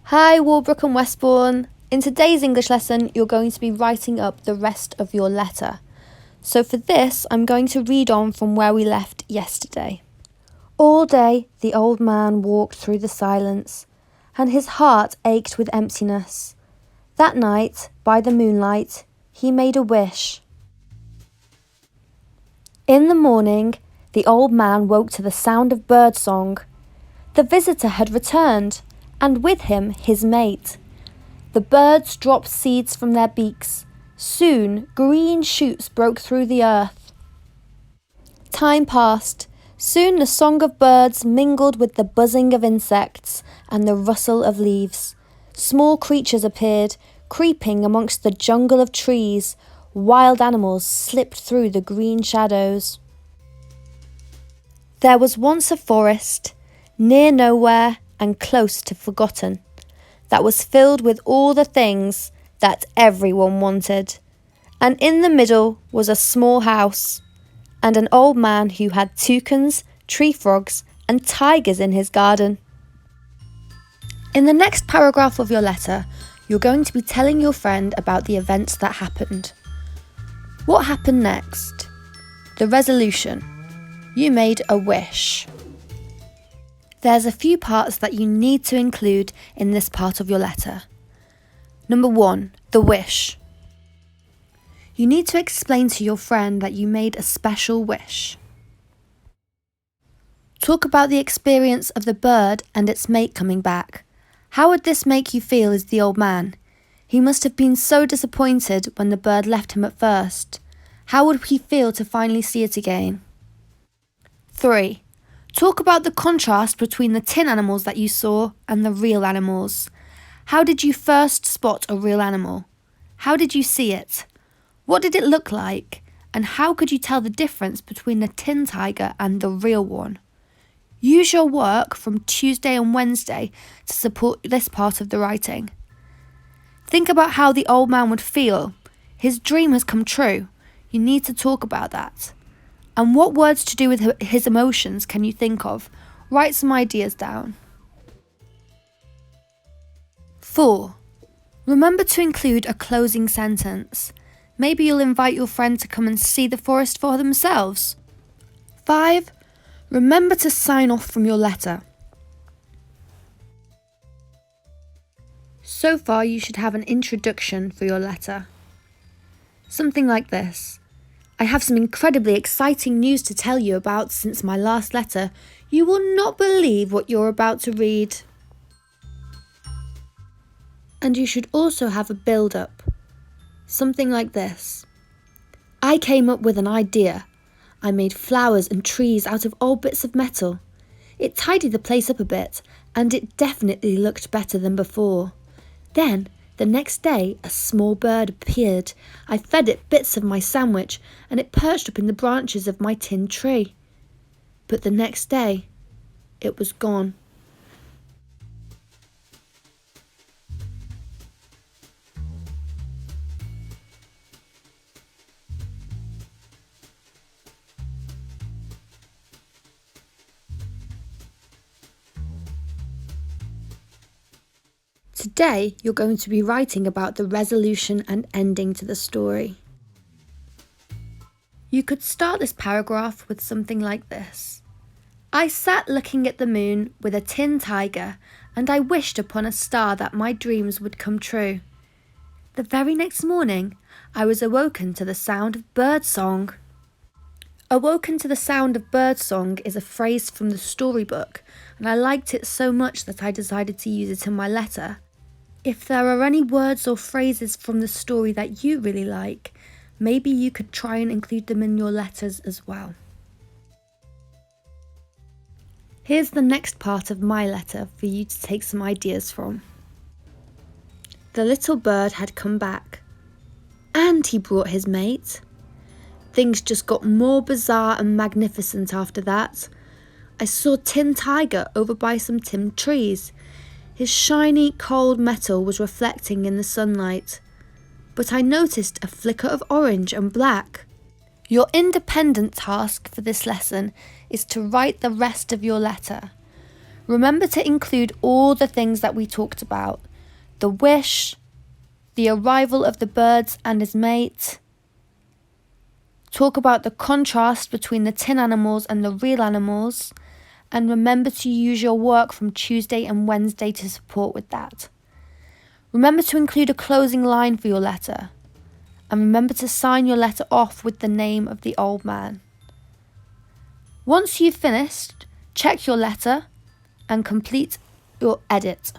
Hi, Walbrook and Westbourne. In today's English lesson, you're going to be writing up the rest of your letter. So for this, I'm going to read on from where we left yesterday. All day, the old man walked through the silence, and his heart ached with emptiness. That night, by the moonlight, he made a wish. In the morning, the old man woke to the sound of birdsong. The visitor had returned, and with him his mate. The birds dropped seeds from their beaks. Soon green shoots broke through the earth. Time passed. Soon the song of birds mingled with the buzzing of insects and the rustle of leaves. Small creatures appeared, creeping amongst the jungle of trees. Wild animals slipped through the green shadows. There was once a forest, near nowhere and close to forgotten, that was filled with all the things that everyone wanted. And in the middle was a small house, and an old man who had toucans, tree frogs, and tigers in his garden. In the next paragraph of your letter, you're going to be telling your friend about the events that happened. What happened next? The resolution. You made a wish. There's a few parts that you need to include in this part of your letter. Number 1, the wish. You need to explain to your friend that you made a special wish. Talk about the experience of the bird and its mate coming back. How would this make you feel as the old man? He must have been so disappointed when the bird left him at first. How would he feel to finally see it again? 3. Talk about the contrast between the tin animals that you saw and the real animals. How did you first spot a real animal? How did you see it? What did it look like? And how could you tell the difference between the tin tiger and the real one? Use your work from Tuesday and Wednesday to support this part of the writing. Think about how the old man would feel. His dream has come true. You need to talk about that. And what words to do with his emotions can you think of? Write some ideas down. 4. Remember to include a closing sentence. Maybe you'll invite your friend to come and see the forest for themselves. 5. Remember to sign off from your letter. So far, you should have an introduction for your letter. Something like this. I have some incredibly exciting news to tell you about since my last letter. You will not believe what you're about to read. And you should also have a build-up. Something like this. I came up with an idea. I made flowers and trees out of old bits of metal. It tidied the place up a bit, and it definitely looked better than before. Then, the next day, a small bird appeared. I fed it bits of my sandwich, and it perched up in the branches of my tin tree. But the next day, it was gone. Today, you're going to be writing about the resolution and ending to the story. You could start this paragraph with something like this. I sat looking at the moon with a tin tiger, and I wished upon a star that my dreams would come true. The very next morning, I was awoken to the sound of birdsong. Awoken to the sound of birdsong is a phrase from the storybook, and I liked it so much that I decided to use it in my letter. If there are any words or phrases from the story that you really like, maybe you could try and include them in your letters as well. Here's the next part of my letter for you to take some ideas from. The little bird had come back, and he brought his mate. Things just got more bizarre and magnificent after that. I saw Tin Tiger over by some tin trees. His shiny, cold metal was reflecting in the sunlight. But I noticed a flicker of orange and black. Your independent task for this lesson is to write the rest of your letter. Remember to include all the things that we talked about: the wish, the arrival of the bird and his mate. Talk about the contrast between the tin animals and the real animals, and remember to use your work from Tuesday and Wednesday to support with that. Remember to include a closing line for your letter, and remember to sign your letter off with the name of the old man. Once you've finished, check your letter and complete your edit.